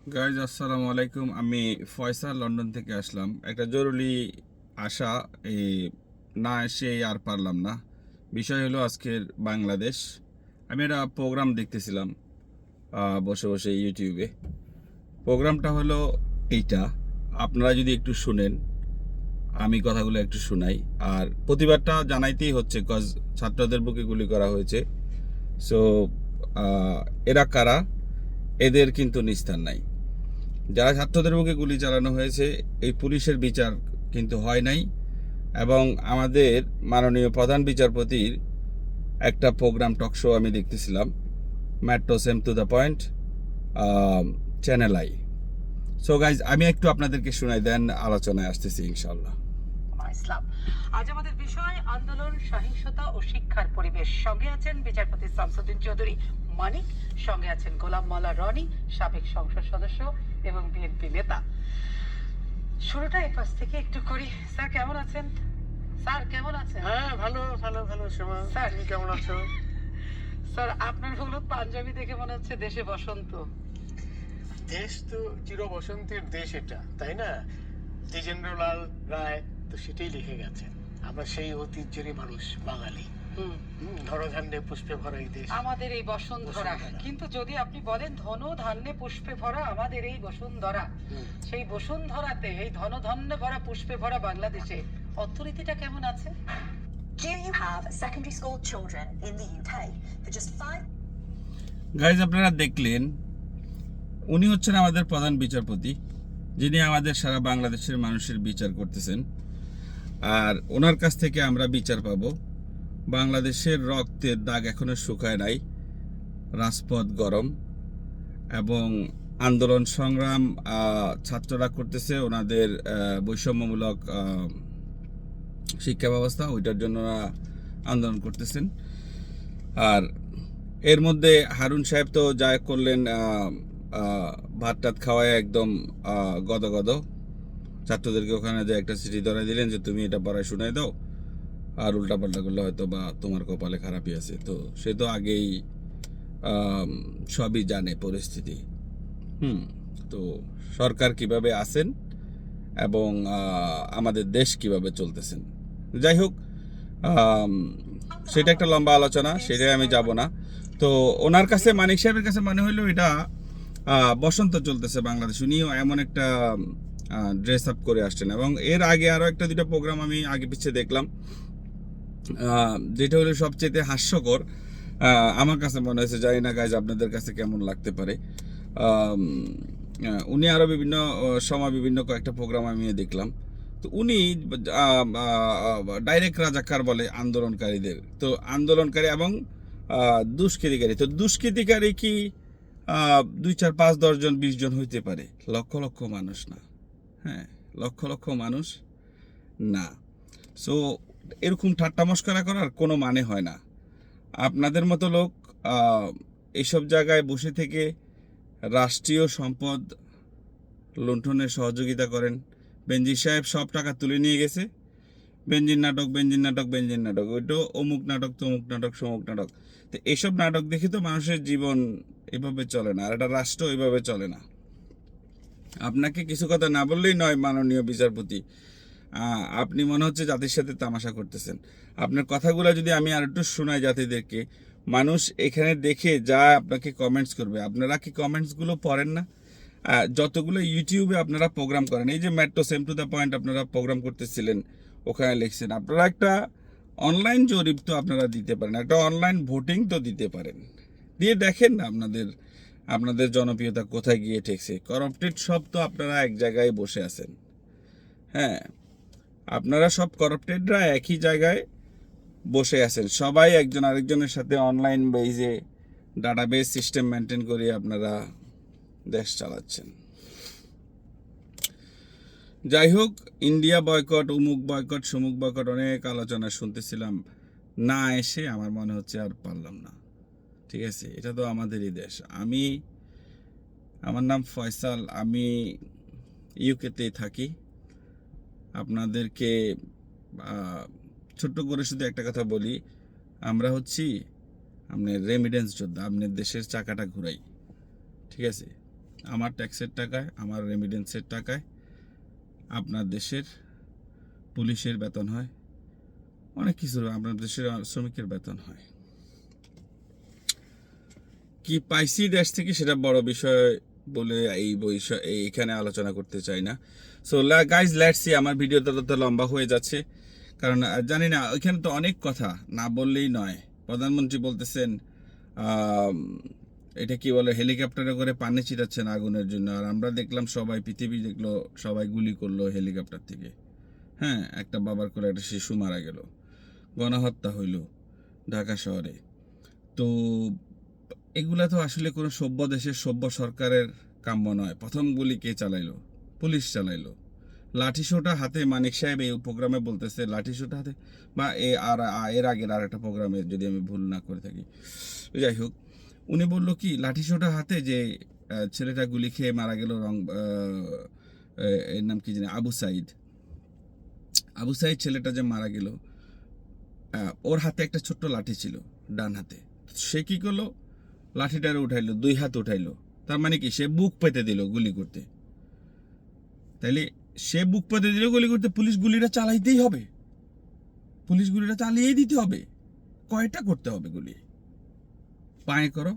Guys আসসালামু আলাইকুম। আমি ফয়সাল লন্ডন থেকে আসলাম। একটা জরুরি আশা, এই না এসে আর পারলাম না। বিষয় হলো আজকের বাংলাদেশ। আমি একটা প্রোগ্রাম দেখতেছিলাম বসে বসে ইউটিউবে। প্রোগ্রামটা হলো এইটা, আপনারা যদি একটু শুনেন, আমি কথাগুলো একটু শোনাই। আর প্রতিবাদটা জানাইতেই হচ্ছে, কজ ছাত্রদের বুকে গুলি করা হয়েছে। সো এরা কারা? এদের কিন্তু নিস্তার নাই। যারা ছাত্রদের বুকে গুলি চালানো হয়েছে, এই পুলিশের বিচার কিন্তু হয় নাই। এবং আমাদের মাননীয় প্রধান বিচারপতির একটা প্রোগ্রাম টক শো আমি দেখতেছিলাম, metro same to the point, channel I. So guys, আমি একটু আপনাদেরকে শোনাই, দেন আলোচনায় আসতেছি ইনশাল্লাহ। ইসলাম। আজ আমাদের বিষয় আন্দোলন, সহিংসতা ও শিক্ষার পরিবেশ। সঙ্গে আছেন বিচারপতি শামসুদ্দিন চৌধুরী মানিক, সঙ্গে আছেন গোলাম মাওলা রনি, সাবেক সংসদ সদস্য এবং বিএনপি নেতা। শুরুটা এই পাশ থেকে একটু করি। স্যার কেমন আছেন? স্যার কেমন আছেন? হ্যাঁ, ভালো ভালো ভালো সোমা, স্যার। তুমি কেমন আছো? স্যার, আপনার হলুদ পাঞ্জাবি দেখে মনে হচ্ছে দেশে বসন্ত। দেশ তো চির বসন্তের দেশ, এটা তাই না? দ্বিজেন্দ্রলাল রায় তো সেটাই লিখে গেছেন। আমরা সেই ঐতিহ্যেরই মানুষ, বাঙালি। ধনধান্যে পুষ্পে ভরা এই দেশ আমাদের এই বসুন্ধরা। কিন্তু যদি আপনি বলেন ধন ধান্যে পুষ্পে ভরা আমাদের এই বসুন্ধরা, সেই বসুন্ধরাতে এই ধনধান্যে ভরা পুষ্পে ভরা বাংলাদেশে অর্থনীতিটা কেমন আছে? Do you have secondary school children in the UK for just 5? Guys, আপনারা দেখলেন, উনি হচ্ছেন আমাদের প্রধান বিচারপতি, যিনি আমাদের সারা বাংলাদেশের মানুষের বিচার করতেছেন। আর ওনার কাছ থেকে আমরা বিচার পাবো। বাংলাদেশের রক্তের দাগ এখনো শুকায় নাই, রাজপথ গরম এবং আন্দোলন সংগ্রাম ছাত্ররা করতেছে ওনাদের বৈষম্যমূলক শিক্ষা ব্যবস্থা, ওইটার জন্য ওরা আন্দোলন করতেছেন। আর এর মধ্যে হারুন সাহেব তো যা করলেন, ভাত টাত খাওয়ায় একদম গদ গদ ছাত্রদেরকে ওখানে যে একটা চিঠি ধরাই দিলেন যে তুমি এটা পড়ায় শুনাই দাও, আর উল্টাপাল্টা করলে হয়তো বা তোমার কপালে খারাপই আছে। তো সে তো আগেই সবই জানে পরিস্থিতি। তো সরকার কিভাবে আছেন এবং আমাদের দেশ কিভাবে চলতেছেন, যাই হোক, সেটা একটা লম্বা আলোচনা, সেটাই আমি যাব না। তো ওনার কাছে, মানিক সাহেবের কাছে মনে হইলো এটা বসন্ত চলতেছে বাংলাদেশ। উনিও এমন একটা ড্রেস আপ করে আসছেন। এবং এর আগে আরও একটা দুটো প্রোগ্রাম আমি আগে পিছিয়ে দেখলাম, যেটা হলো সবচেয়ে হাস্যকর আমার কাছে মনে হয়েছে। জানি না গাইজ আপনাদের কাছে কেমন লাগতে পারে। উনি আরও বিভিন্ন সময় বিভিন্ন কয়েকটা প্রোগ্রাম আমি দেখলাম। তো উনি ডাইরেক্ট রাজাকার বলে আন্দোলনকারীদের। তো আন্দোলনকারী এবং দুষ্কৃতিকারী, তো দুষ্কৃতিকারী কি 2, 4, 5, 10 জন 20 জন হইতে পারে, লক্ষ লক্ষ মানুষ না। হ্যাঁ, লক্ষ লক্ষ মানুষ না। সো এরকম ঠাট্টা মশকরা করার কোনো মানে হয় না। আপনাদের মতো লোক এইসব জায়গায় বসে থেকে রাষ্ট্রীয় সম্পদ লুণ্ঠনের সহযোগিতা করেন। বেনজির সাহেব সব টাকা তুলে নিয়ে গেছে। বেনজির নাটক, বেনজির নাটক, বেনজির নাটক, ওইটা অমুক নাটক, তমুক নাটক, সমুক নাটক। তো এইসব নাটক দেখে তো মানুষের জীবন এভাবে চলে না, আর একটা রাষ্ট্র এভাবে চলে না। আপনাকে কিছু কথা না বললেই নয়, মাননীয় বিচারপতি। আপনি মনে হচ্ছে জাতির সাথে তামাশা করতেছেন। আপনার কথাগুলো যদি আমি আর একটু শোনাই জাতিদেরকে, মানুষ এখানে দেখে যা আপনাকে কমেন্টস করবে, আপনারা কি কমেন্টসগুলো পড়েন না? যতগুলো ইউটিউবে আপনারা প্রোগ্রাম করেন, এই যে metro same to the point আপনারা প্রোগ্রাম করতেছিলেন, ওখানে লিখছেন, আপনারা একটা অনলাইন জরিপ তো আপনারা দিতে পারেন, একটা অনলাইন ভোটিং তো দিতে পারেন। দিয়ে দেখেন না আপনাদের জনপ্রিয়তা কোথায় গিয়ে ঠেকছে। করাপ্টেড সব তো আপনারা এক জায়গায় বসে আছেন। হ্যাঁ, আপনারা সব করাপ্টেডরা একই জায়গায় বসে আছেন। সবাই একজন আরেকজনের সাথে অনলাইন বেজে ডাটাবেস সিস্টেম মেনটেন করে আপনারা দেশ চালাচ্ছেন। যাই হোক, ইন্ডিয়া বয়কট, উমুক বয়কট, সমুক বয়কট, অনেক আলোচনা শুনতেছিলাম, না এসে আমার মনে হচ্ছে আর পারলাম না। ঠিক আছে, এটা তো আমাদেরই দেশ। আমার নাম ফয়সাল, আমি ইউকেতেই থাকি। আপনাদেরকে ছোট্ট করে শুধু একটা কথা বলি, আমরা হচ্ছি আপনার রেমিডেন্স যোদ্ধা, আপনার দেশের চাকাটা ঘুরাই। ঠিক আছে, আমার ট্যাক্সের টাকায়, আমার রেমিডেন্সের টাকায় আপনার দেশের পুলিশের বেতন হয়, অনেক কিছু আপনার দেশের শ্রমিকের বেতন হয়। কি পাইছি দেশ থেকে সেটা বড় বিষয় বলে এইখানে আলোচনা করতে চাই না। সো গাইজ লেটস সি, আমার ভিডিওটা তো লম্বা হয়ে যাচ্ছে, কারণ জানি না, ওইখানে তো অনেক কথা না বললেই নয়। প্রধানমন্ত্রী বলতেছেন এটা কি বলে, হেলিকপ্টারে করে পানি ছিটাচ্ছেন আগুনের জন্য, আর আমরা দেখলাম সবাই, পৃথিবী দেখলো সবাই গুলি করলো হেলিকপ্টার থেকে। হ্যাঁ, একটা বাবার করে একটা শিশু মারা গেল, গণহত্যা হইল ঢাকা শহরে। তো এগুলা তো আসলে কোনো সভ্য দেশের সভ্য সরকারের কাম্য নয়। প্রথম গুলি কে চালাইলো? পুলিশ চালাইলো। লাঠি সোটা হাতে, মানিক সাহেব এই প্রোগ্রামে বলতেছে লাঠি সোটা হাতে, বা এর আগের আর একটা প্রোগ্রামে যদি আমি ভুল না করে থাকি, যাই হোক, উনি বললো কি লাঠি সোটা হাতে যে ছেলেটা গুলি খেয়ে মারা গেল, এর নাম কি জানি, আবু সাইদ ছেলেটা যে মারা গেল, ওর হাতে একটা ছোট্ট লাঠি ছিল ডান হাতে। সে কি করলো, লাঠিটারে উঠাইলো, 2 হাত উঠাইলো। তার মানে কি, সে বুক পেতে দিল গুলি করতে। তাইলে সে বুক পেতে দিল গুলি করতে, পুলিশ গুলিটা চালাইতেই হবে, পুলিশ গুলিটা চালিয়েই দিতে হবে। কয়টা করতে হবে গুলি? পায়ে করো,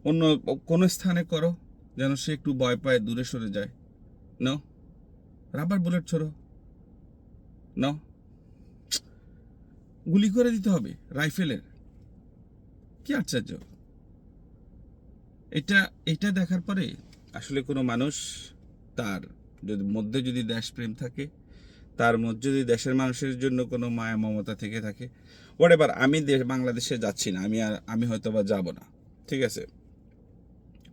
অন্য কোনো স্থানে করো যেন সে একটু ভয় পায়, দূরে সরে যায়। ন রাবার বুলেট ছোড়ো, ন গুলি করে দিতে হবে রাইফেলের। কি আশ্চর্য! এটা দেখার পরে আসলে কোনো মানুষ, তার মধ্যে যদি দেশপ্রেম থাকে, তার মধ্যে যদি দেশের মানুষের জন্য কোনো মায়া মমতা থেকে থাকে, হোয়াটএভার, আমি বাংলাদেশে যাচ্ছি না, আমি হয়তো বা যাবো না, ঠিক আছে,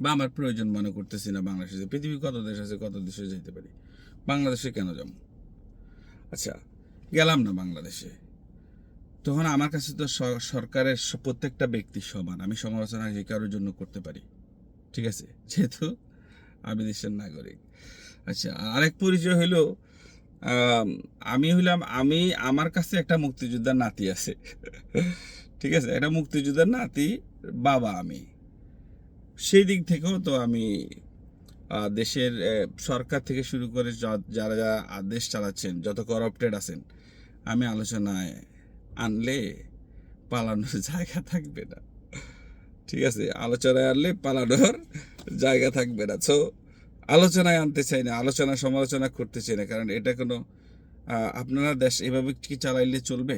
বা আমার প্রয়োজন মনে করতেছি না বাংলাদেশে। পৃথিবী কত দেশ আছে, কত দেশে যেতে পারি, বাংলাদেশে কেন যাব? আচ্ছা, গেলাম না বাংলাদেশে, তখন আমার কাছে তো সরকারের প্রত্যেকটা ব্যক্তি সমান, আমি সমালোচনা যে কারোর জন্য করতে পারি, ঠিক আছে, যেহেতু আমি দেশের নাগরিক। আচ্ছা, আরেক পরিচয় হইল, আমার কাছে একটা মুক্তিযোদ্ধার নাতি আছে, ঠিক আছে, একটা মুক্তিযোদ্ধার নাতি বাবা আমি। সেই দিক থেকেও তো আমি দেশের সরকার থেকে শুরু করে যারা দেশ চালাচ্ছেন, যত করাপ্টেড আছেন, আমি আলোচনায় আনলে পালানোর জায়গা থাকবে না, ঠিক আছে, আলোচনায় আনলে পালানোর জায়গা থাকবে না। সো আলোচনায় আনতে চাই না, আলোচনা সমালোচনা করতে চাই না, কারণ এটা কোনো আপনারা দেশ এভাবে কি চালাইলে চলবে?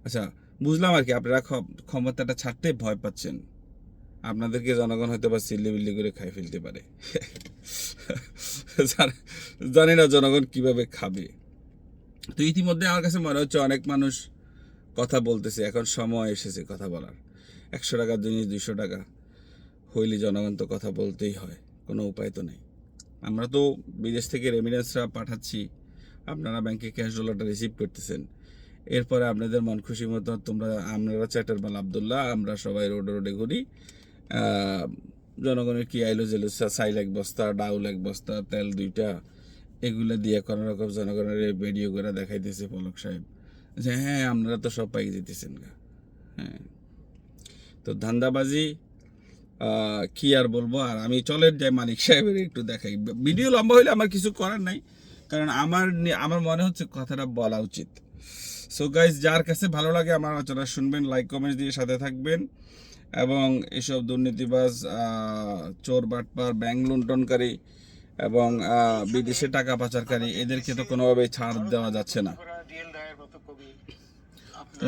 আচ্ছা, বুঝলাম আর কি, আপনারা ক্ষমতাটা ছাড়তে ভয় পাচ্ছেন, আপনাদেরকে জনগণ হয়তো বা সিল্লি করে খাই ফেলতে পারে। জানি না জনগণ কিভাবে খাবে। তো ইতিমধ্যে আমার কাছে মনে হচ্ছে অনেক মানুষ কথা বলতেছে, এখন সময় এসেছে কথা বলার। 100 টাকার জিনিস 200 টাকা হইলে জনগণ তো কথা বলতেই হয়, কোনো উপায় তো নেই। আমরা তো বিদেশ থেকে রেমিডেন্সরা পাঠাচ্ছি, আপনারা ব্যাংকে ক্যাশ ডলারটা রিসিভ করতেছেন, এরপরে আপনাদের মন খুশি মতো আমরা চ্যাটার মাল আবদুল্লাহ, আমরা সবাই রোডে ঘুরি, জনগণের কি আইলো জেলো, চাইল 1 বস্তা, ডাউল 1 বস্তা, তেল 2টা, এগুলো দিয়ে কোনো রকম জনগণের ভিডিও করে দেখাইতেছে পলক সাহেব যে হ্যাঁ আপনারা তো সব পাই যেতেছেন গা। হ্যাঁ, তো ধান্দাবাজি কি আর বলবো। আর আমি চলের যাই মানিক সাহেবের একটু দেখাই, ভিডিও লম্বা হইলে আমার কিছু করার নাই, কারণ আমার মনে হচ্ছে কথাটা বলা উচিত। সো গাইজ, যার কাছে ভালো লাগে আমার আলোচনা শুনবেন, লাইক কমেন্ট দিয়ে সাথে থাকবেন, এবং এসব দুর্নীতিবাজ, চোর বাটপার, ব্যাংক লুণ্ঠনকারী এবং বিদেশে টাকা পাচারকারী, এদেরকে তো কোনোভাবেই ছাড় দেওয়া যাচ্ছে না।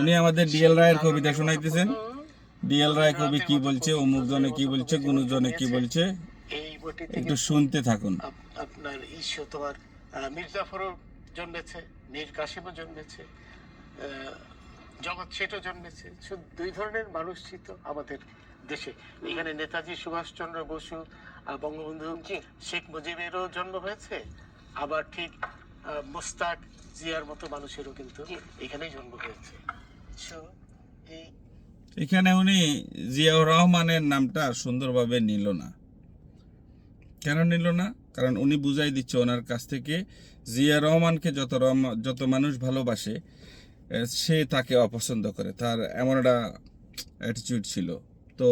উনি আমাদের ডিএল রায়ের কবিতা শোনাইতেছেন। ডিএল রায় কবি কি বলছে, অমুক জনে কি বলছে, গুণজনে কি বলছে, একটু শুনতে থাকুন। আপনার ঈশ্বর তোমার মির্জাফরও জন্মেছে, মীর কাসিমও জন্মেছে, জগৎ শেঠও জন্মেছে। শুধু 2 ধরনের মানুষ ছিল আমাদের দেশে। এখানে নেতাজি সুভাষচন্দ্র বসু, বঙ্গবন্ধু শেখ মুজিবেরও জন্ম হয়েছে, আবার ঠিক মোস্তাক জিয়ার মতো মানুষেরও কিন্তু এখানেই জন্ম হয়েছে। এখানে উনি জিয়াউর রহমানের নামটা সুন্দরভাবে নিল না। কেন নিল না? কারণ উনি বুঝাই দিচ্ছে ওনার কাছ থেকে, জিয়া রহমানকে যত মানুষ ভালোবাসে, সে তাকে অপছন্দ করে, তার এমন একটা অ্যাটিটিউড ছিল। তো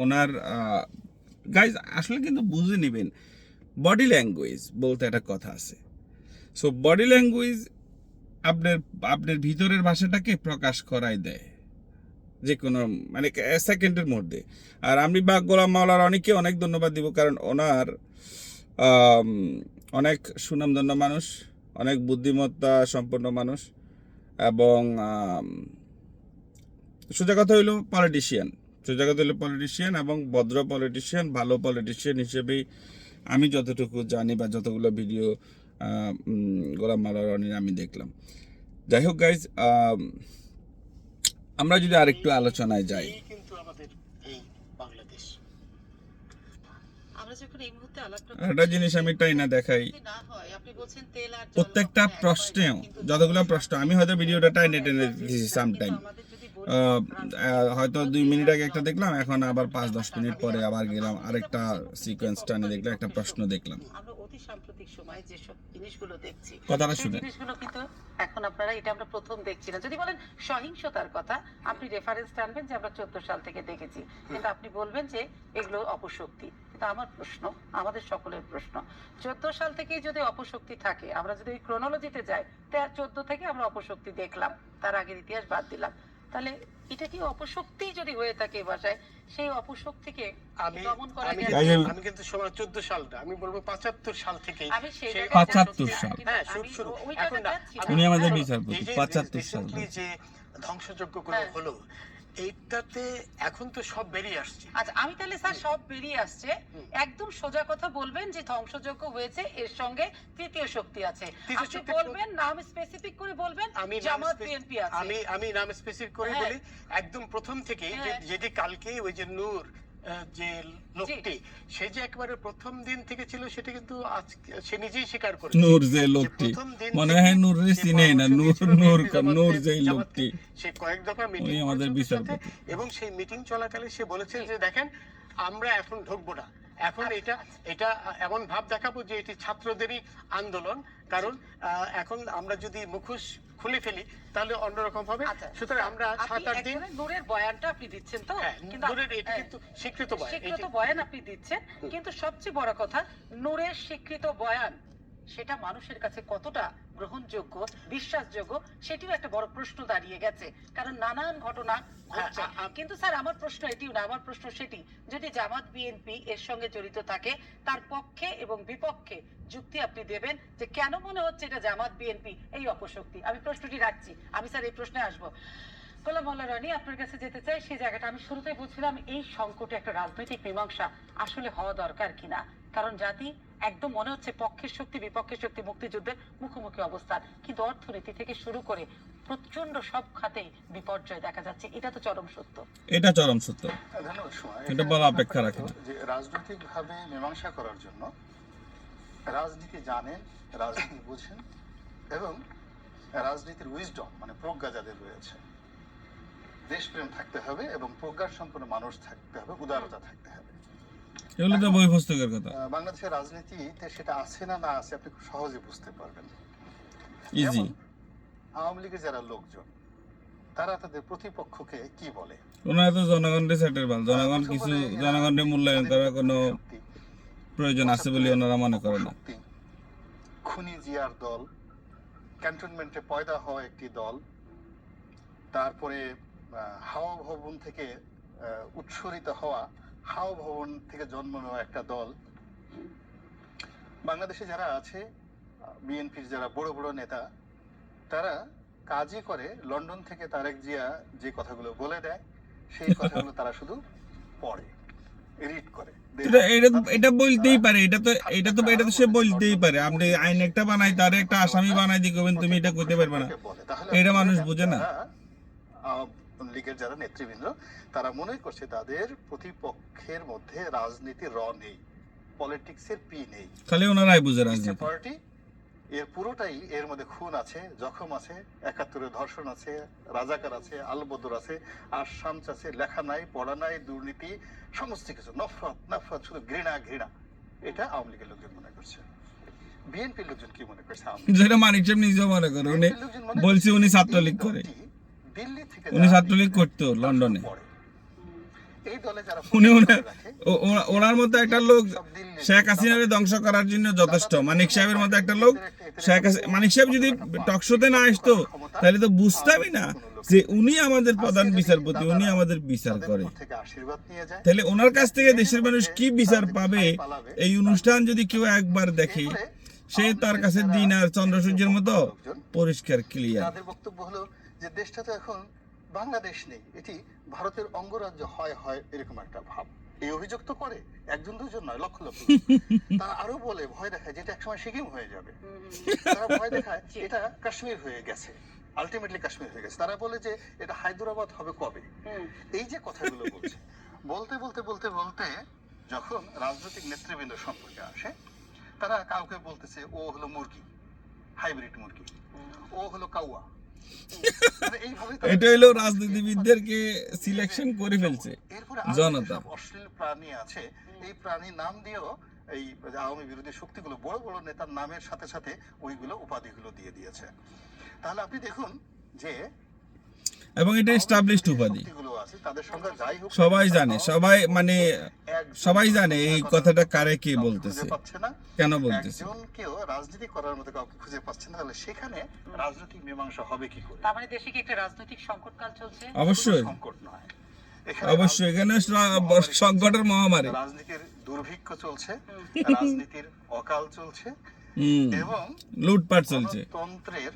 ওনার গাইজ আসলে কিন্তু বুঝে নেবেন বডি ল্যাঙ্গুয়েজ বলতে একটা কথা আছে। সো বডি ল্যাঙ্গুয়েজ আপনার আপনার ভিতরের ভাষাটাকে প্রকাশ করাই দেয় যে কোনো মানে সেকেন্ডের মধ্যে। আর আমি বা গোলাম মাওলা রনিকে অনেক ধন্যবাদ দিব, কারণ ওনার অনেক সুনামধন্য মানুষ, অনেক বুদ্ধিমত্তা সম্পন্ন মানুষ, এবং সোজা কথা হইলো পলিটিশিয়ান, সোজা কথা হইলো পলিটিশিয়ান এবং ভদ্র পলিটিশিয়ান, ভালো পলিটিশিয়ান হিসেবেই আমি যতটুকু জানি বা যতগুলো ভিডিও গোলাম মাওলা রনির আমি দেখলাম। যাই হোক গাইজ, আমরা যদি আরেকটু আলোচনায় যাই, এই কিন্তু আমাদের এই বাংলাদেশ। আমরা যখন এই মুহূর্তে আলাপটা একটা জিনিস আমি টাই না দেখাই, না হয় আপনি বলছেন তেল আর জল প্রত্যেকটা কখনো এক হয় না, প্রশ্নেও কিন্তু যতগুলো প্রশ্ন আমি হয়তো ভিডিওটা টাইনে টেনে দিয়েছি সামটাইম, আমাদের যদি বলি হয়তো 2 মিনিট আগে একটা দেখলাম, এখন আবার 5-10 মিনিট পরে আবার গেলাম আরেকটা সিকোয়েন্স টানে দেখলাম, একটা প্রশ্ন দেখলাম। আমরা অতি সাম্প্রতিক সময়ে যেসব জিনিসগুলো দেখছি কথাটা সেই শুনে জিনিসগুলো কিন্তু এখন আপনারা এটা আমরা প্রথম দেখছি না। যদি বলেন সহিংসতার কথা, আপনি রেফারেন্স টানবেন যে আমরা 14 সাল থেকে দেখেছি, কিন্তু আপনি বলবেন যে এগুলো অপশক্তি। কিন্তু আমার প্রশ্ন, আমাদের সকলের প্রশ্ন, 14 সাল থেকেই যদি অপশক্তি থাকে, আমরা যদি ওই ক্রোনোলজিতে যাই, 14 থেকে আমরা অপশক্তি দেখলাম, তার আগের ইতিহাস বাদ দিলাম, তাহলে এটা কি অপশক্তি যদি হয়ে থাকে এই ভাষায়, সেই অপশক্তিকে আমি দমন করা আমি যায়? কিন্তু- আমি কিন্তু সময় 14 সালটা আমি বলবো 75 সাল থেকে আমি সেই সেই জায়গায় 75 যাচ্ছি না, সাল। কিন্তু হ্যাঁ, আমি শুরু ওই এখন না, জায়গায় যাচ্ছি না। উনি আমাদের এখন বিচারপতি, এই যে 75 সাল। recently যে ধ্বংসযজ্ঞগুলো হ্যাঁ। হলো, এইটাতে এখন তো সব বেরিয়ে আসছে। আচ্ছা, আমি তাহলে স্যার সব বেরিয়ে আসছে, একদম সোজা কথা বলবেন যে ধ্বংসযজ্ঞ হয়েছে, এর সঙ্গে তৃতীয় শক্তি আছে, তৃতীয় আপনি শক্তি বলবেন, নাম স্পেসিফিক করে বলবেন, আমি নাম জামাত স্পেসিফিক- বিএনপি আছে। আমি নাম স্পেসিফিক করে হ্যাঁ। বলি, একদম প্রথম থেকে হ্যাঁ। যেটি কালকে ওই যে নূর যে লোকটি, সে যে একেবারে প্রথম দিন থেকে ছিল, সেটা কিন্তু আজকে সে নিজেই স্বীকার করেছে। নূর যে লোকটি, প্রথম দিন মনে থেকে হয় নূর সে চিনেই না, পরামর্শ নূর দিয়েছিল নূর বিএনপি জামাতকে- নূর যে জামাতকে। লোকটি, সে কয়েক দফা মিটিং উনি আমাদের বিচারপতি। এবং সেই মিটিং চলাকালে সে বলেছে যে দেখেন, আমরা এখন ঢুকবো না, এখন এটা এমন ভাব দেখাবো যে এটি ছাত্রদেরই আন্দোলন, কারণ এখন আমরা যদি মুখোশ খুলে ফেলি তাহলে অন্যরকম হবে। আচ্ছা, সুতরাং আমরা আপনি 7-8 দিন, একজনের নূরের বয়ানটা আপনি দিচ্ছেন তো, হ্যাঁ, কিন্তু নূরের এটি হ্যাঁ, কিন্তু স্বীকৃত বয়ান। এই স্বীকৃত যে- বয়ান আপনি দিচ্ছেন, কিন্তু সবচেয়ে বড় কথা, নূরের স্বীকৃত বয়ান সেটা মানুষের কাছে কতটা গ্রহণযোগ্য, বিশ্বাসযোগ্য, সেটিও একটা বড় প্রশ্ন দাঁড়িয়ে গেছে, কারণ নানান ঘটনা ঘটছে। কিন্তু স্যার আমার প্রশ্ন এটিও না, আমার প্রশ্ন সেটি, যদি জামাত বিএনপি এর সঙ্গে জড়িত থাকে, তার পক্ষে এবং বিপক্ষে যুক্তি আপনি দেবেন যে কেন মনে হচ্ছে এটা জামাত বিএনপি এই অপশক্তি। আমি প্রশ্নটি রাখছি, আমি স্যার এই প্রশ্নে আসবো। গোলাম মাওলা রনি, আপনার কাছে যেতে চাই সেই জায়গাটা। আমি শুরুতেই বলছিলাম এই সংকটে একটা রাজনৈতিক মীমাংসা আসলে হওয়া দরকার কিনা, কারণ জাতি একদম মনে হচ্ছে পক্ষের শক্তি বিপক্ষের শক্তি মুক্তিযুদ্ধের মুখোমুখি অবস্থান, কিন্তু অর্থনীতি থেকে শুরু করে প্রচন্ড সব খাতেই বিপর্যয় দেখা যাচ্ছে, এটা তো চরম সত্য। এটা চরম সত্য, ধন্যবাদ সময়। এটা বলা অপেক্ষা রাখে না। যে রাজনৈতিকভাবে মীমাংসা করার জন্য রাজনীতি জানেন, রাজনীতি বুঝেন, এবং রাজনীতির উইজডম মানে প্রজ্ঞা যাদের রয়েছে, দেশপ্রেম থাকতে হবে এবং প্রজ্ঞার সম্পন্ন মানুষ থাকতে হবে, উদারতা থাকতে হবে। এগুলো তো বই পুস্তকের কথা। বাংলাদেশের রাজনীতিতে সেটা আছে না না আছে আপনি খুব সহজে বুঝতে পারবেন। ইজি। যেমন আওয়ামী লীগের যারা লোকজন, তারা তাদের প্রতিপক্ষকে কি বলে? ওনারা তো জনগণের সেটের ভাল, জনগণ কিছু জনগণের মূল্যায়ন করার কোনো প্রয়োজন আছে বলে ওনারা মনে করে না। খুনি জিয়ার দল, ক্যান্টনমেন্টে পয়দা হওয়া একটি দল, তারপরে হাওয়া ভবন থেকে উৎসরিত হওয়া, হাওয়া ভবন থেকে জন্ম নেওয়া একটা দল। বাংলাদেশে যারা আছে, বিএনপির যারা বড় বড় নেতা, তারা কাজই করে লন্ডন থেকে তারেক জিয়া যে কথাগুলো বলে দেয়, সেই কথাগুলো তারা শুধু পড়ে, রিড করে। এটা বলতেই পারে, এটা তো সে বলতেই পারে। আপনি আইন একটা বানাই, তার একটা আসামি বানাই দিয়ে কবেন তুমি এটা করতে পারবে না, এটা মানুষ বুঝে না। লীগের যারা নেতৃবৃন্দ, তারা মনে করছে তাদের প্রতিপক্ষের মধ্যে রাজনীতির র নেই, পলিটিক্সের পি নেই, খালি ওনারাই বুঝে রাজনীতি। পার্টি এর পুরোটাই, এর মধ্যে খুন আছে, জখম আছে, 71-এর ধর্ষণ আছে, রাজাকার আছে, আলবদর আছে, আর শামস আছে, লেখা নাই, পড়া নাই, দুর্নীতি, সমস্ত কিছু, নফরত নফরত, শুধু ঘৃণা ঘৃণা। এটা আওয়ামী লীগের লোকজন মনে করছে। বিএনপির লোকজন কি মনে করছে? যেটা মানিক সাহেব নিজেও মনে করে, উনি বলছে উনি ছাত্রলীগ করে, দিল্লি থেকে উনি ছাত্রলীগ করতো লন্ডনে। এই দলে যারা উনি করে রাখে, ওনার মতো একটা লোক সব দিল্লি শেখ হাসিনাকে ধ্বংস করার জন্য যথেষ্ট। মানিক সাহেবের মতো একটা লোক মানিক সাহেব যদি টকশোতে না আসতো তাহলে তো বুঝতামই না যে উনি আমাদের প্রধান বিচারপতি, উনি আমাদের বিচার তাদের করে। উপর থেকে আশীর্বাদ নিয়ে যায়। তাহলে ওনার কাছ থেকে দেশের মানুষ কি বিচার পাবে? এই অনুষ্ঠান যদি কেউ একবার দেখে, সে তার কাছে দিন আর চন্দ্র সূর্যের মতো পরিষ্কার ক্লিয়ার। তাদের বক্তব্য হলো যে দেশটা তো এখন বাংলাদেশ নেই, এটি ভারতের অঙ্গরাজ্য হয় হয় এরকম একটা ভাব। এই অভিযোগ তো করে একজন দুজন নয়, লক্ষ লক্ষ লোক। তারা আরো বলে, ভয় দেখায় যেটা একসময় সিকিম হয়ে যাবে। তারা ভয় দেখায় এটা কাশ্মীর হয়ে গেছে, আলটিমেটলি কাশ্মীর হয়ে গেছে। তারা বলে যে এটা হায়দ্রাবাদ হবে কবে। এই যে কথাগুলো বলছে, বলতে বলতে বলতে বলতে যখন রাজনৈতিক নেতৃবৃন্দ সম্পর্কে আসে, তারা কাউকে বলতেছে ও হলো মুরগি, হাইব্রিড মুরগি, ও হলো কাউয়া। মানে এইভাবে তারা এটা হলো রাজনীতিবিদদেরকে সিলেকশন করে ফেলছে এরপরে আরো জনতা। যেসব অশ্লীল প্রাণী আছে, এই প্রাণী নাম দিয়েও এই আওয়ামী বিরোধী শক্তিগুলো বড় বড় নেতার নামের সাথে সাথে ওইগুলো উপাধিগুলো দিয়ে দিয়েছে। তাহলে আপনি দেখুন যে এবং এটা এস্টাবলিশড উপাধি, শক্তিগুলো আছে তাদের সঙ্গে যাই হোক, সবাই জানে, সবাই মানে একজন সবাই জানে এই কথাটা কারে কে কাউকে বলতেছে, খুঁজে পাচ্ছে না, কেন বলতেছে। একজনকেও রাজনীতি করার মতো কাউকে খুঁজে পাচ্ছে না। তাহলে সেখানে রাজনৈতিক মীমাংসা হবে কি করে? তার মানে দেশে কি একটা রাজনৈতিক সংকটকাল চলছে? অবশ্যই কোনো সংকট নয়, এখানে অবশ্যই এখানে সংকটের মহামারী, রাজনীতির দুর্ভিক্ষ চলছে, রাজনীতির অকাল চলছে, এবং লুটপাট চলছে। গণতন্ত্রের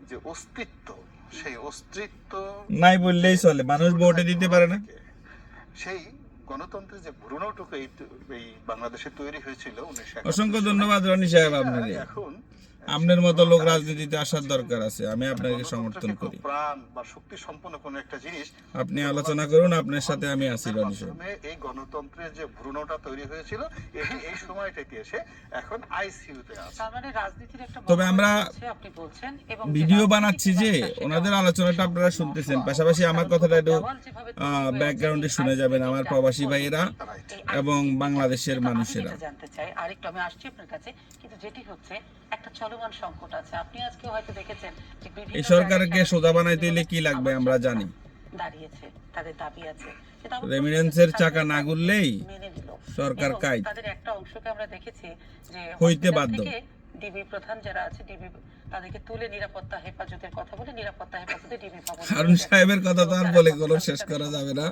যে অস্তিত্ব, সেই অস্তিত্ব নাই বললেই চলে, মানুষ ভোটে দিতে পারে না। সেই গণতন্ত্রের যে ভ্রূণটুকু এই বাংলাদেশে তৈরি হয়েছিল 1971 অসংখ্য ধন্যবাদ রনি সাহেব, আপনাকে। এখন আপনার মতো লোক রাজনীতিতে আসার দরকার আছে, আমি আপনাকে সমর্থন করি। প্রাণ বা শক্তি সম্পন্ন কোন একটা জিনিস আপনি আলোচনা করুন, আপনার সাথে আমি আছি রনি সাহেব। মাধ্যমে এই গণতন্ত্রের যে ভ্রূণটা তৈরি হয়েছিল, এটি এই সময়টাতে এসে এখন আইসিইউতে আছে। তার মানে রাজনীতির একটা তবে আমরা মহামারী চলছে, আপনি বলছেন, এবং যে ভিডিও রাজনীতি বানাচ্ছি যে ব্যবসা, সেটা ওনাদের আলোচনাটা আপনারা শুনতেছেন, পাশাপাশি আমার কথাটা একটু দেওয়াল যেভাবে তৈরি হয়ে আছে, ব্যাকগ্রাউন্ডে এই শুনে যাবেন, আমার আইসিটি প্রবাসী টা ভাইয়েরা এই এবং আইসিটি বাংলাদেশের কিন্তু আমি মানুষেরা। যেটা জানতে চাই, আরেকটু আমি আসছি আপনার কাছে, কিন্তু যেটি হচ্ছে একটা চলমান সংকট আছে। আপনি আজকে হয়তো দেখেছেন যে বিভিন্ন এই সরকারকে জায়গায় সোজা বানাইতে হলে কি লাগবে আমরা জানি। দাঁড়িয়েছে, তাদের দাবি আছে, সেটা আমরা রেমিটেন্সের চাকা না ঘুরলেই মেনে নিল। সরকার এবং কাইট তাদের একটা অংশকে আমরা দেখেছি যে হইতে হসপিটাল বাধ্য। থেকে ডিবি প্রধান যারা আছে, ডিবি তাদেরকে তুলে নিরাপত্তা হেফাজতের কথা বলে নিরাপত্তা হেফাজতে ডিবি ভবন হারুন সাহেবের কথা তো আর বলে কোনো শেষ করা যাবে না।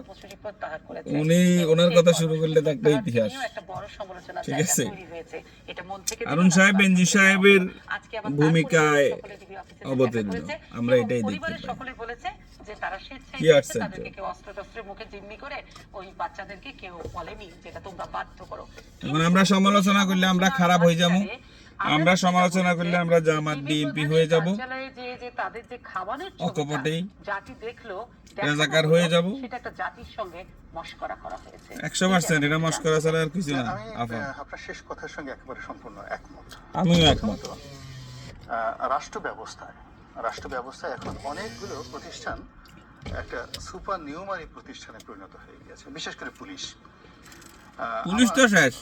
প্রত্যাহার করেছে। উনি এবং ওনার সেই কথা শুরু করলে তো একটা তার ইতিহাস। নিয়েও একটা বড় সমালোচনার ঠিক জায়গা আছে। তৈরি হয়েছে। এটা মন থেকে হারুন দিল না, সাহেব এনজি সাহেবের আজকে আবার তার ভূমিকায় সকলে ডিবি অফিসে দেখা অবতীর্ণ, করেছে আমরা এবং এটাই দেখতে পরিবারের পাই। সকলে বলেছে যে তারা স্বেচ্ছায় কি গিয়েছে, আশ্চর্য। তাদেরকে কেউ অস্ত্র-টস্ত্রের মুখে জিম্মি করে ওই বাচ্চাদেরকে কেউ বলেনি যেটা তোমরা বাধ্য করো। এখন আমরা সমালোচনা করলে আমরা খারাপ হয়ে যাবো, আমরা সমালোচনা করলে আমরা জামাত বিএনপি হয়ে যাব, কার্যালয়ে যে তাদের যে খাওয়ানোর অকপটেই জাতি দেখলো, রাজাকার হয়ে যাব। সেটা একটা জাতির সঙ্গে মশকরা করা হয়েছে। 100% এটা মস্করা ছাড়া আর কিছু না। আমি আফা আপনার শেষ কথার সঙ্গে একেবারে সম্পূর্ণ একমত। আমিও একমত। রাষ্ট্র ব্যবস্থায় এখন অনেকগুলো প্রতিষ্ঠান একটা সুপার নিউমারি প্রতিষ্ঠানে পরিণত হয়ে গেছে, বিশেষ করে পুলিশ। পুলিশ তো আমার, শেষ।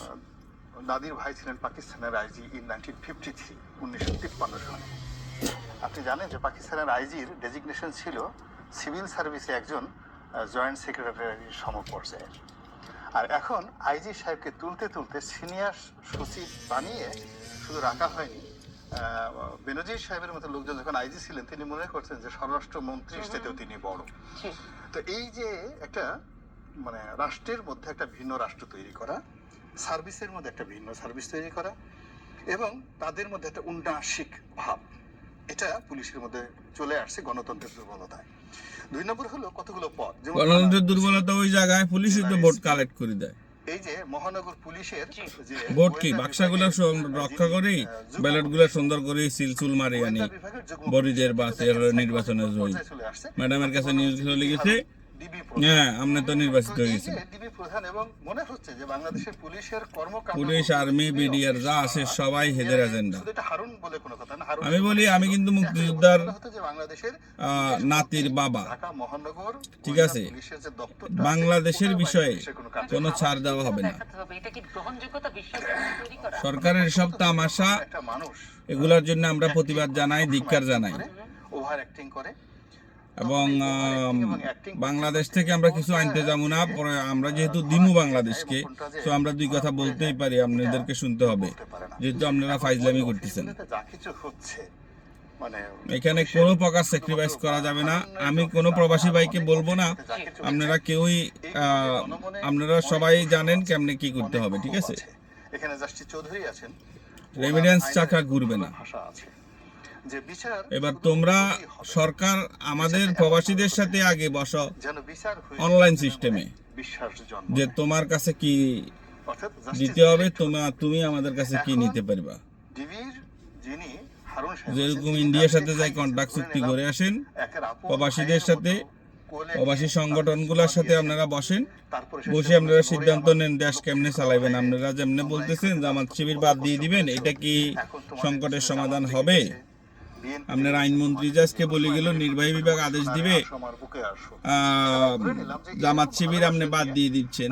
দাদির ভাই ছিলেন পাকিস্তানের আইজি ইন 1953 সালে। আপনি জানেন যে পাকিস্তানের আইজির ডেজিগনেশন ছিল সিভিল সার্ভিসে একজন জয়েন্ট সেক্রেটারির সমপর্যায়ের। আর এখন আইজি সাহেবকে তুলতে তুলতে সিনিয়র সচিব বানিয়ে শুধু রাখা হয়নি, বেনজির সাহেবের মতো লোকজন যখন আইজি ছিলেন তিনি মনে করছেন যে স্বরাষ্ট্রমন্ত্রীর চেয়েও তিনি বড়। তো এই যে একটা মানে রাষ্ট্রের মধ্যে একটা ভিন্ন রাষ্ট্র তৈরি করা, সার্ভিসের মধ্যে একটা ভিন্ন সার্ভিস তৈরি করা, এবং তাদের মধ্যে একটা উন্নাসিক ভাব, এটা পুলিশের মধ্যে চলে আসছে গণতন্ত্রের দুর্বলতায়। 2 নম্বর হলো কতগুলো পদ, যেমন গণতন্ত্রের দুর্বলতা ওই জায়গায় পুলিশই তো ভোট কালেক্ট করে দেয়। এই যে মহানগর পুলিশের যে ভোট কি বাক্সাগুলো রক্ষা করি, ব্যালটগুলো সুন্দর করে সিলসুল মারি আনি বড়িদের বা নির্বাচনে জয়ী। ম্যাডামের কাছে নিউজ চলে গেছে, হ্যাঁ আপনি তো নির্বাচিত হয়ে গেছেন। ডিবি প্রধান, এবং মনে হচ্ছে যে বাংলাদেশের পুলিশের কর্মকাণ্ড, পুলিশ, আর্মি, বিডিআর যা আছে সবাই হেদের এজেন্ডা। শুধু এটা হারুন বলে কোনো কথা না। হারুন আমি বলি আমি কিন্তু মুক্তিযোদ্ধার মনে হতো যে বাংলাদেশের নাতির বাবা, ঢাকা মহানগর ঠিক আছে, পুলিশের যে দপ্তর বাংলাদেশের বিষয়ে কোনো ছাড় দেওয়া হবে না। দেখাতে হবে এটা কি গ্রহণযোগ্যতা, বিশ্বাস তৈরি করা। সরকারের সব তামাশা, একটা মানুষ এগুলোর জন্য আমরা প্রতিবাদ জানাই, ধিক্কার জানাই। ওভার অ্যাক্টিং করে, এবং বাংলাদেশ থেকে আমরা কিছু আনতে যাবো না, পরে আমরা যেহেতু দিমু বাংলাদেশকে, তো আমরা দুই কথা বলতেই পারি, আপনাদেরকে শুনতে হবে, যেহেতু আপনারা ফাইজলামি করতেছেন। যা কিছু হচ্ছে মানে এখানে কোনো প্রকার স্যাক্রিফাইস করা যাবে না। আমি কোনো প্রবাসী ভাইকে বলবো না, আপনারা কেউই আপনারা সবাই জানেন কেমনে কি করতে হবে, ঠিক আছে? এখানে জাস্টিস চৌধুরী আছেন, রেমিডেন্স চাকা ঘুরবে না। ভাষা আছে যে বিচার এবার তোমরা সরকার আমাদের প্রবাসীদের সাথে আগে বসো যেন বিচার হয়ে অনলাইন সিস্টেমে, বিশ্বাস জন্ম যে তোমার কাছে কি অর্থাৎ দিতে হবে, তুমি আমাদের কাছে কি নিতে পারবা। ডিবির যিনি হারুন সাহেব যেরকম ইন্ডিয়ার সাথে যাই কন্ট্রাক্ট চুক্তি করে আসেন, প্রবাসীদের সাথে প্রবাসী সংগঠনগুলোর সাথে আপনারা বসেন, বসে আপনারা সিদ্ধান্ত নেন দেশ কেমনে চালাইবেন। আপনারা যেমনে বলতেছেন জামাত শিবির বাদ দিয়ে দিবেন, এটা কি সংকটের সমাধান হবে? আপনার আইনমন্ত্রী আজকে বলে গেল নির্বাহী বিভাগ আদেশ দিবে, জামাত শিবির আপনি বাদ দিয়ে দিচ্ছেন।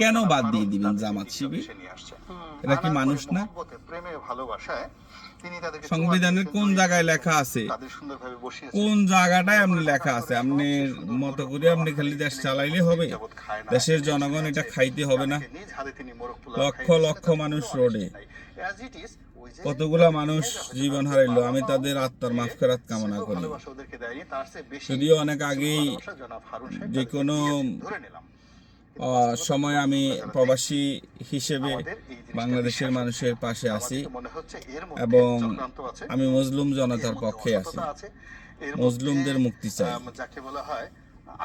কেন বাদ দিয়ে দিবেন জামাত শিবির? এটা কি মানুষ না? প্রেমে ভালোবাসায় তিনি তাদেরকে সংবিধানের কোন জায়গায় লেখা আছে, তাদের সুন্দরভাবে বসিয়েছেন, কোন জায়গাটায় আপনি লেখা আছে আপনি মতো করে আপনি খালি দেশ চালাইলে হবে? দেশের জনগণ এটা খাইতে হবে না? নিজ হাতে তিনি মোরগ পোলাও লক্ষ লক্ষ মানুষ রোডে, as it is, ওই যে কতগুলা মানুষ জীবন হারাইলো, আমি তাদের আত্মার মাফফেরাত কামনা করি। ভালোবাসা ওদেরকে দেয়নি, তার চেয়ে বেশি যদিও অনেক আগেই ভালোবাসা জনাব হারুন সাহেব যে কোনো ধরে নিলাম। সময় আমি প্রবাসী হিসেবে আমাদের এই জিনিসটা বাংলাদেশের বিশ্বাস মানুষের পাশে আমার আছি কাছে মনে হচ্ছে এর মধ্যে এবং চক্রান্ত আছে, আমি মজলুম এর জনতার মধ্যে পক্ষে আছি। অসততা আছে, এর মধ্যে, মজলুমদের মুক্তি চাই। যাকে বলা হয়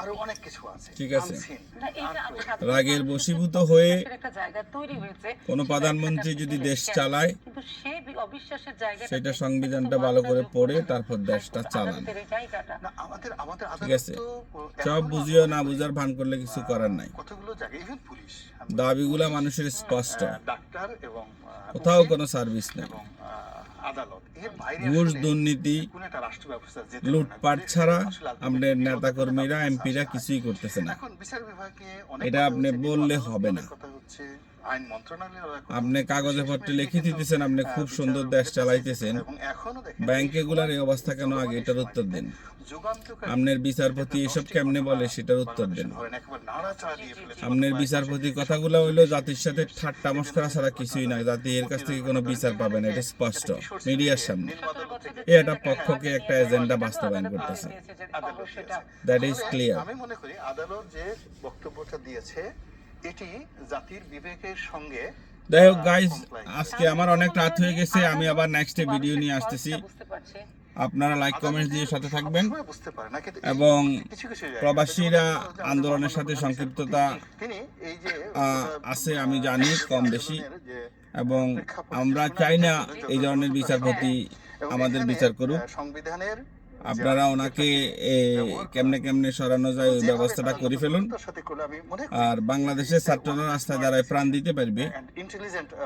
আরো অনেক কিছু আছে, ঠিক আছে। unseen, না, এটা আমি সাধারণ রাগের বশীভূত হয়ে একটা জায়গা তৈরি হয়েছে, কোনো প্রধানমন্ত্রী যদি দেশ চালায়, কিন্তু সেই অবিশ্বাসের জায়গাটা সেটা সংবিধানটা ভালো করে পড়ে তারপর দেশটা চালান। এই জায়গাটা না, আমাদের ঠিক আছে? আদালত সব বুঝিও না বুঝার ভান করলে কিছু করার নাই। কতগুলো জায়গায় ইভেন পুলিশ, দাবিগুলা মানুষের স্পষ্ট, ডাক্তার এবং কোথাও কোনো সার্ভিস নেই। এবং আদালত এর বাইরে ঘুষ, আসলে দুর্নীতি, কোন একটা রাষ্ট্র ব্যবস্থা যেতে পারে না। লুটপাট ছাড়া আসলে আমাদের ultimately নেতা কর্মীরা কতটা এমপিরা আছে। কিছুই করতেছে না। এখন বিচার বিভাগে অনেক এটা কথা আপনি হচ্ছে, বললে কিন্তু হবে না। অনেক কথা হচ্ছে, আইন মন্ত্রণালয়ের কথা আপনি হচ্ছে, কাগজে শেষ পত্রে মেশিনে লিখে কিন্তু, দিতেছেন, আপনি খুব বিচার সুন্দর দেশ হচ্ছে চালাইতেছেন, এবং এখনো দেখেন ব্যাংকেগুলার এই অবস্থা কেন আগে এটার উত্তর দেন। যুগান্তকারী আপনার বিচারপতি এসব কেমনে বলে সেটার উত্তর দেন। ধরেন একেবারে নাড়াচাড়া দিয়ে ফেলেছে। আপনার বিচারপতি কথাগুলো হইলো জাতির সাথে ঠাট্টা মস্করা ছাড়া কিছুই নয়, জাতি এর কাছ থেকে কোনো বিচার পাবে না, এটা স্পষ্ট মিডিয়ার সামনে। এটা পক্ষকে একটা এজেন্ডা বাস্তবায়ন করতেছে, দ্যাট ইজ ক্লিয়ার। আমি মনে করি আদালত যে বক্তব্যটা দিয়েছে এটি জাতির বিবেকের সঙ্গে যাই হোক গাইজ, আজকে আমার অনেক রাত হয়ে গেছে, আমি আবার নেক্সট ভিডিও নিয়ে আসতেছি। বুঝতে পারছি। আপনারা লাইক কমেন্ট দিয়ে সাথে থাকবেন সবসময় বুঝতে পারে না, কিন্তু এবং কিছু কিছু জায়গায় প্রবাসীরা আন্দোলনের সাথে সংক্ষিপ্ততা তিনি এই যে আছে আমি জানি কম বেশি, যে এবং আমরা চাই না এই ধরনের বিচারপতি এবং আমাদের এখানে, বিচার করুক। সংবিধানের আপনারা ওনাকে কেমনে কেমনে সরানো যায় ওই ব্যবস্থাটা করে ফেলুন। সাথে করলে আমি মনে আর বাংলাদেশের ছাত্ররা রাস্তায় দাঁড়ায় প্রাণ দিতে পারবে,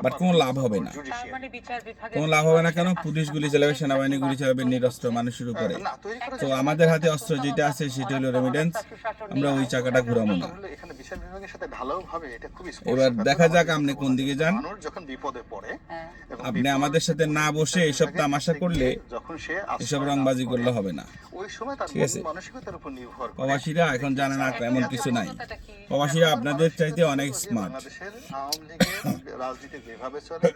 বাট কোনো লাভ হবে না। তার মানে বিচার বিভাগে কোনো লাভ হবে না কেন? পুলিশ গুলি চালাবে, সেনাবাহিনী গুলি চালাবে নিরস্ত্র মানুষের উপরে। তো আমাদের হাতে অস্ত্র যেটা আছে সেটা হলো রেমিডেন্স, আমরা ওই চাকাটা ঘুরাবো না। এখানে বিচার বিভাগের সাথে ঢালাও ভাবে এটা খুবই এবার দেখা যাক আপনি কোন দিকে যান। মানুষ যখন বিপদে পড়ে এবং আপনি আমাদের সাথে না বসে এসব তামাশা করলে, যখন সে এসব রংবাজি করলে হবে না। ওই সময় তার ঠিক আছে? মানসিকতার উপর নির্ভর করে প্রবাসীরা এখন জানে না এমন কিছু নাই। প্রবাসীরা আপনাদের চাইতে অনেক স্মার্ট, বাংলাদেশের আওয়ামী লীগের রাজনীতি যেভাবে চলে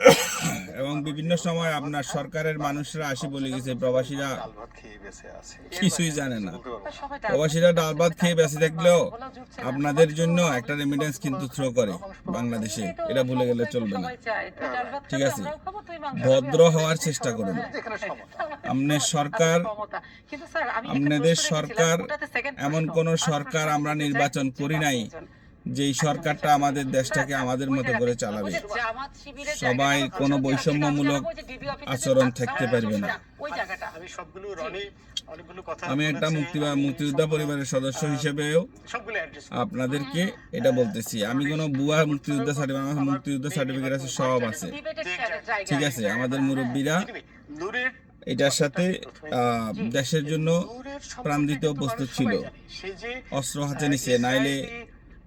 এবং বিভিন্ন সময় আপনার সরকারের মানুষরা আসি বলে গেছে প্রবাসীরা ডাল ভাত খেয়ে বেঁচে আছে। কিছুই জানে না। বলতে পারবো না। সবাই প্রবাসীরা ডাল ভাত খেয়ে বেঁচে থাকলেও আপনাদের জন্য একটা রেমিডেন্স কিন্তু থ্রো করে বাংলাদেশে, এটা ভুলে গেলে চলবে না। ঠিক আছে? ভদ্র হওয়ার চেষ্টা করুন। যেখানে সমতা আপনার সরকার, আপনাদের সরকার এমন কোন সরকার আমরা নির্বাচন করি নাই যেই সরকারটা আমাদের দেশটাকে আমাদের মতো করে চালাবে। সবাই কোনো বৈষম্যমূলক আচরণ থাকতে পারবে না। আমি সবগুলো রনি অনেকগুলো কথা আমি একটা মুক্তিযোদ্ধা পরিবারের সদস্য হিসেবেও সবগুলো অ্যাড্রেস আপনাদেরকে এটা বলতেছি, আমি কোনো বুয়া মুক্তিযোদ্ধা সার্টিফিকেট, আমার মুক্তিযোদ্ধা সার্টিফিকেট আছে, সব আছে। ঠিক আছে? আমাদের মুরব্বীরা নূরের এটার সাথে দেশের জন্য প্রাণ দিতেও প্রস্তুত ছিল, সে যে অস্ত্র হাতে নিছে, নাইলে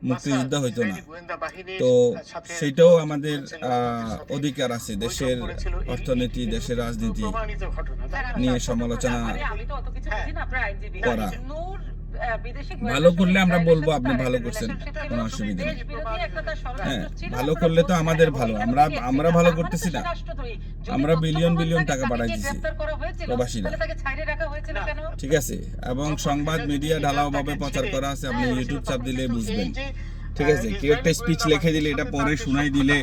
মুক্তিযোদ্ধা হইতো না। গোয়েন্দা বাহিনীর তো সাথে সেটাও আমাদের অধিকার আছে, দেশের অর্থনীতি, দেশের রাজনীতি প্রমাণিত ঘটনা তাই না? নিয়ে সমালোচনা আমি তো অত কিছু বুঝি না, আপনার আইনজীবী করা। নূর বিদেশি ভালো করলে আমরা ইসরায়েলের বলবো সাথে আপনি তার ভালো একটা করছেন, relationship কোনো ছিল, অসুবিধা নেই। দেশ বিরোধী একটা তার ষড়যন্ত্র হ্যাঁ, ছিল, ভালো আমরা করলে তো বলছি আমাদের এবং ভালো, এটা আমরা বলছি আমরা যে ভালো তার করতেছি মানে তো না, সে রাষ্ট্রদ্রোহী। যদি আমরা তথ্য বিলিয়ন প্রমাণ বিলিয়ন থাকে, টাকা তাকে পাঠাই কি দিছি গ্রেফতার করা হয়েছিল? প্রবাসীরা। তাহলে তাকে ছাইরে রাখা হয়েছিল না, কেন? ঠিক আছে, এবং সংবাদ মিডিয়া ঢালাওভাবে প্রচার করা আছে, আপনি ইউটিউব চাপ দিলে বুঝবেন। ঠিক আছে, কেউ একটা স্পিচ লিখে দিলে এটা পরে শুনাই দিলে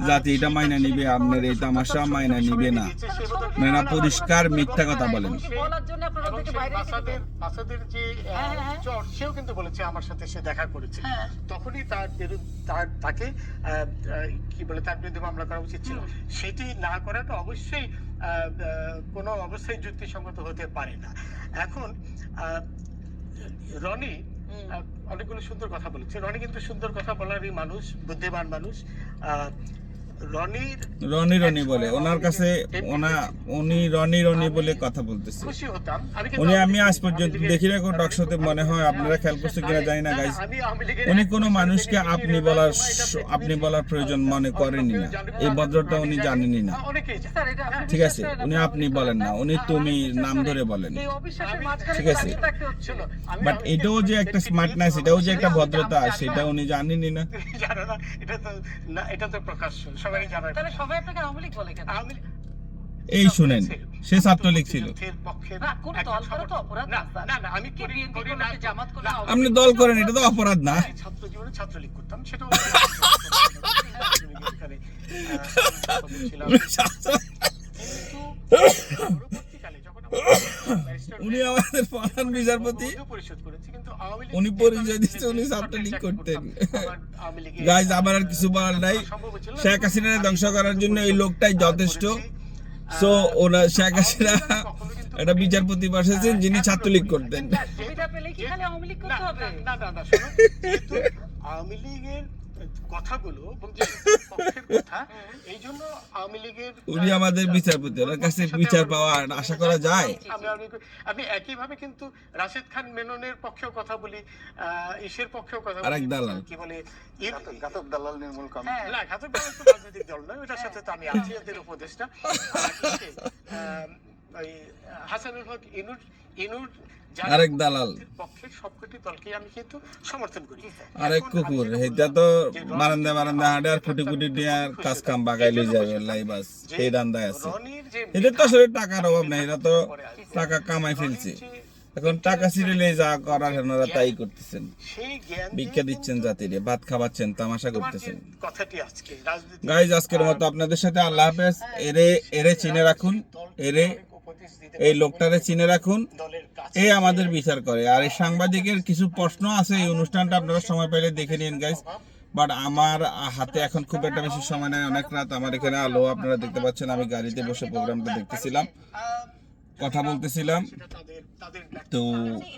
জাতি এটা মাইনা নিবে, আপনার এই তামাশা মাইনা নিবে না, না পরিষ্কার মিথ্যা কথা বলেন। বলার জন্য আপনারা ওদেরকে বাইরে রেখে দিবেন। মাসাদের যে হ্যাঁ। চর, সেও কিন্তু বলেছে আমার সাথে সে দেখা করেছে, হ্যাঁ। তখনই তাকে কি বলে তার বিরুদ্ধে মামলা করা উচিত ছিল। সেটি না করাটা অবশ্যই কোনো অবস্থায় যুক্তিসঙ্গত হতে পারে না। এখন রনি অনেকগুলো সুন্দর কথা বলেছে। রনি কিন্তু সুন্দর কথা বলারই মানুষ, বুদ্ধিমান মানুষ। রনি বলে ওনার কাছে উনি রনি বলে কথা বলতেছে। খুশি হতাম আমি আজ পর্যন্ত দেখি না কোনো টকশোতে, মনে হয় আপনারা খেয়াল করছেন কিনা জানি না গাইস, উনি কোনো মানুষকে আপনি বলার প্রয়োজন মনে করেনি না, এই ভদ্রতা উনি জানেনই না। স্যার, এটা আপনি ঠিক আছে, বিশ্বাস করেন উনি না? আপনি বলেন না, উনি তুমি নাম ধরে বলেন। এই অবিশ্বাসের মাঝখানে ঠিক আছে। দাঁড়িয়ে থাকতে হচ্ছিল। বাট এটাও যে একটা স্মার্টনেস, এটাও যে একটা ভদ্রতা, সেটা উনি জানেনই না। জানো না, এটা তো প্রকাশ্য, সবাই জানে। তাহলে সবাই আপনাকে আওয়ামী লীগ বলে কেন? এই শুনেন, সে ছাত্রলীগ ছিল। না, কোন দল করে তো অপরাধ না, স্যার। না, আমি কে বিএনপি করি করলো, না, কে জামাত করলো, আওয়ামী আপনি লীগ দল করলো? করেন, এটা তো অপরাধ না। আমি ছাত্র জীবনে ছাত্রলীগ করতাম, সেটাও পরবর্তীকালে যখন উনি আমাদের প্রধান বিচারপতি, পরিশোধ করেছি, কিন্তু আওয়ামী লীগ উনি পরিচয় দিচ্ছে উনি ছাত্রলীগ করতেন। গাইজ, আমার আর কিছু বলার নাই, শেখ হাসিনাকে ধ্বংস করার জন্য এই লোকটাই যথেষ্ট। সো ওরা শেখ হাসিনা একটা বিচারপতি বসেছেন যিনি ছাত্রলীগ করতেন। সুবিধা পেলে কি খালি আওয়ামী লীগ করতে হবে? না, শোনো, যেহেতু আওয়ামী লীগের কথাগুলো পক্ষের কথা, এই জন্য আওয়ামী লীগের উনি আমাদের বিচারপতি, ওনার কাছে বিচার পাওয়া আশা করা যায়? আমি একইভাবে কিন্তু রাশেদ খান মেননের পক্ষেও কথা বলি, ইসের পক্ষেও কথা আরেক বলি, দালাল। কি বলে ঘাতক দালাল নির্মূল কমিটি। হ্যাঁ। না, ঘাতক দালাল তো রাজনৈতিক দল নয়, ওটার সাথে তো আমি আছি, ওদের উপদেষ্টা। ওই হাসানুল হক ইনুর যারা আরেক দালাল, পক্ষের সবকটি দলকে আমি কিন্তু সমর্থন করি। আরেক কুকুর, এটা তো বারান্দা হাঁটে আর কোটি কোটি টাকার কাজ কাম বাগাইলে যাবে লাইবাস, এই দান্দায় আছে। রনির যে এদের তো আসলে টাকার অভাব নাই, এরা তো টাকা কামাই ফেলছে, এখন টাকা সিরিলে যা করার ওনারা তাই করতেছেন, সেই জ্ঞান ভিক্ষা দিচ্ছেন জাতিরে, ভাত খাওয়াচ্ছেন, তামাশা করতেছেন। কথাটি আজকে রাজনীতি গাইজ, আজকের মতো আপনাদের সাথে আল্লাহ হাফেজ। এরে চিনে রাখুন, এই লোকটারে চিনে রাখুন, দলের কাছে এ আমাদের বিচার করে। আর এই সাংবাদিকের কিছু প্রশ্ন আছে, এই অনুষ্ঠানটা আপনারা সময় পেলে দেখে নিন গাইজ। বাট আমার হাতে এখন খুব একটা বেশি সময় নেই, অনেক রাত, আমার এখানে আলো আপনারা দেখতে পাচ্ছেন, আমি গাড়িতে বসে প্রোগ্রামটা দেখতেছিলাম, কথা বলতেছিলাম। তো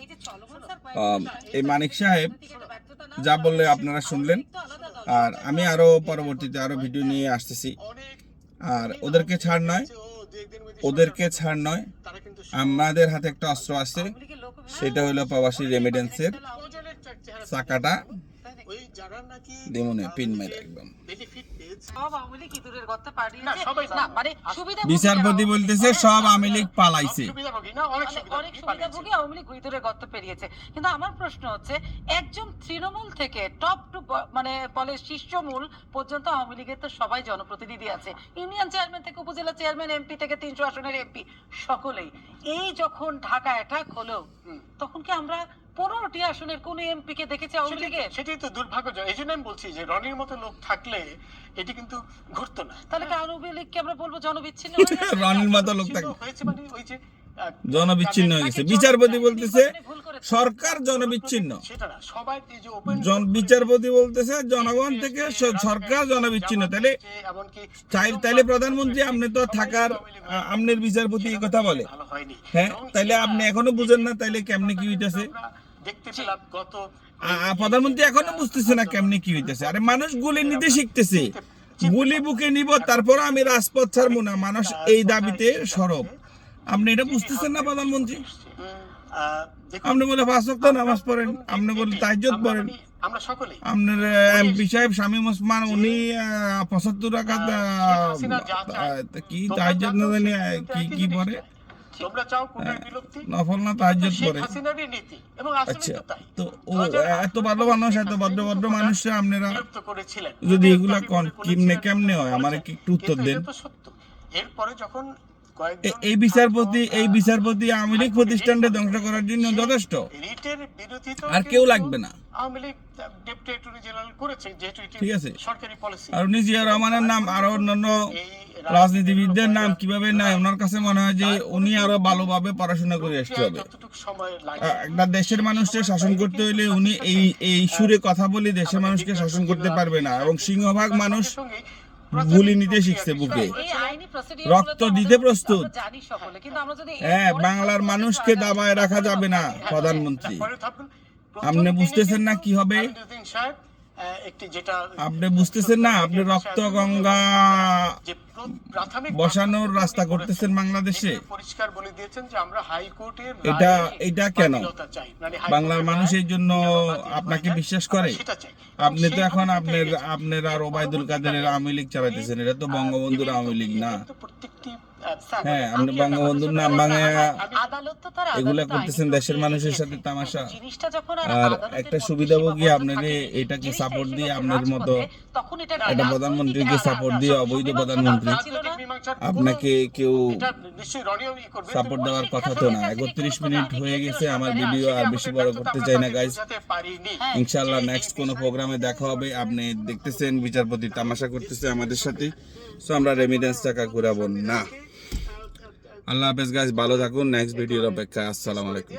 এই যে চলমান স্যার এই মানিক সাহেব যা বললে আপনারা শুনলেন, আর আমি আরো পরবর্তীতে আরো ভিডিও নিয়ে আসতেছি। আর ওদেরকে ছাড় নয়, আমাদের হাতে একটা অস্ত্র আছে, সেটা হলো প্রবাসী রেমিটেন্সের চাকাটা ওই যারা নাকি দেমনে পিন মেরে একদম। বেনিফিট পেয়েছে, সব আওয়ামী লীগ ইঁদুরের গর্তে পাঠিয়েছে। না, সবাই না, মানে সুবিধা বিচারপতি বলতেছে সব আওয়ামী লীগ পালাইছে। সুবিধাভোগী না, অনেক অনেক সুবিধাভোগী আওয়ামী লীগ ইঁদুরের গর্তে পেরিয়েছে। কিন্তু আমার প্রশ্ন হচ্ছে, একজন তৃণমূল থেকে টপ টু মানে বলে শীর্ষমূল পর্যন্ত আওয়ামী লীগের তো সবাই জনপ্রতিনিধি আছে, ইউনিয়ন চেয়ারম্যান থেকে উপজেলা চেয়ারম্যান, এমপি থেকে 300 আসনের এমপি, সকলেই। এই যখন ঢাকা অ্যাটাক হলো, তখন কি আমরা 15টি আসনের কোন এমপি কে দেখেছি আওয়ামী লীগের? সেটাই তো দুর্ভাগ্য। এই জন্য আমি বলছি যে রনির মতো লোক থাকলে এটি কিন্তু ঘটতো না। তাহলে কি আওয়ামী লীগকে আমরা বলবো জনবিচ্ছিন্ন হয়ে গেছে? রনির মতো লোক থাকে, হয়েছে মানে ওই যে জনবিচ্ছিন্ন হয়ে গেছে। বিচারপতি বলতেছে সরকার জনবিচ্ছিন্ন, সেটা না, সবাই এই যে ওপেন বিচারপতি বলতেছে জনগণ থেকে সরকার জনবিচ্ছিন্ন। তাহলে এমনকি তাইলে প্রধানমন্ত্রী আপনি তো থাকার, আপনার বিচারপতি এই কথা বলে, ভালো হয়নি। হ্যাঁ, তাইলে আপনি এখনো বুঝেন না, তাইলে কেমনে কি হইতেছে? আমরা দেখতে পেলাম গত প্রধানমন্ত্রী এখনো বুঝতেছে না কেমনে কি হইতেছে। আরে মানুষ গুলি নিতে শিখতেছে, গুলি বুকে নিব, তারপর আমি রাজপথ ছাড়বো না, মানুষ এই দাবিতে সরব। আপনি এটা বুঝতেছেন না প্রধানমন্ত্রী? আপনি বলে 5 ওয়াক্ত নামাজ পড়েন, আপনি বলে তাহাজ্জুদ পড়েন, আমরা সকলেই আপনার এমপি সাহেব শামীম ওসমান উনি 75 রাকাত কি তাহাজ্জুদ না জানি কি পড়ে, তোমরা চাও কোটার বিলুপ্তি, নফল না তাহাজ্জুদ শেখ পড়ে। হাসিনারই নীতি, এবং আসলে আচ্ছা, তো তাই। তো ও 2008 এত ভালো মানুষ, এত ভদ্র মানুষরা আপনারা বিলুপ্ত করেছিলেন। যদি এগুলা দাবি করে কেমনে বলেছিলেন, কেমনে হয় আমার একটু উত্তর কিন্তু দেন। এটা তো সত্য। এরপরে যখন কয়েকজন এই বিচারপতি আওয়ামী লীগ প্রতিষ্ঠানকে ধ্বংস করার জন্য যথেষ্ট, রিটের বিরোধিতা আর কেউ লাগবে না। Awami League deputy attorney general করেছে, যেহেতু এটি ঠিক আছে। সরকারি পলিসি। আর উনি জিয়া রহমানের নাম আরো অন্যান্য রাজনীতিবিদদের নাম কিভাবে নাই, ওনার কাছে মনে হয় যে উনি আরো ভালোভাবে পড়াশোনা করে আসতে হবে। যতটুকু সময় লাগে একটা দেশের মানুষকে শাসন করতে হলে উনি এই সুরে কথা বলে দেশের মানুষকে শাসন করতে পারবে না, এবং সিংহভাগ মানুষ গুলি নিতে শিখছে বুকে, এই আইনি প্রসিডিউর রক্ত দিতে প্রস্তুত। জানি সকলে, কিন্তু আমরা যদি হ্যাঁ, বাংলার মানুষকে দাবায় রাখা যাবে না প্রধানমন্ত্রী। আপনি বুঝতেছেন না কি হবে? আপনি বুঝতেছেন না? আপনি রক্ত গঙ্গা বসানোর রাস্তা করতেছেন বাংলাদেশে। পরিষ্কার বলে দিয়েছেন যে আমরা হাইকোর্টের এটা কেন? বাংলার মানুষ এই জন্য আপনাকে বিশ্বাস করে? আপনি তো এখন আপনার আর ওবায়দুল কাদেরের আওয়ামী লীগ চালাইতেছেন, এটা তো বঙ্গবন্ধুর আওয়ামী লীগ না। হ্যাঁ, আপনি বঙ্গবন্ধুর নাম ভাঙায়া আদালত তো তার এগুলা আদালত করতেছেন আইনি দেশের প্রক্রিয়া মানুষের দিয়েছে। সাথে তামাশা। জিনিসটা যখন আর আদালতের একটা মধ্যে সুবিধাভোগী সীমাবদ্ধ আপনারে থাকে, এটাকে জিনিসটা সাপোর্ট এসে দিয়ে যখন আপনার মতো রাজপথে, তখন এটা একটা প্রধানমন্ত্রীকে সাপোর্ট দিয়ে অবৈধ প্রধানমন্ত্রী আপনাকে কেউ সাপোর্ট দেওয়ার কথা তো না। 31 মিনিট হয়ে গেছে, আমার ভিডিও আর বেশি বড় করতে চাই না গাইস। ইনশাআল্লাহ নেক্সট কোনো প্রোগ্রামে দেখা হবে। আপনি দেখতেছেন বিচারপতি তামাশা করতেছে আমাদের সাথে, সো আমরা রেমিটেন্স টাকা ঘুরাবো না। আল্লাহ হাফেজ গাইস, ভালো থাকুন। নেক্সট ভিডিওর অপেক্ষা। আসসালামু আলাইকুম।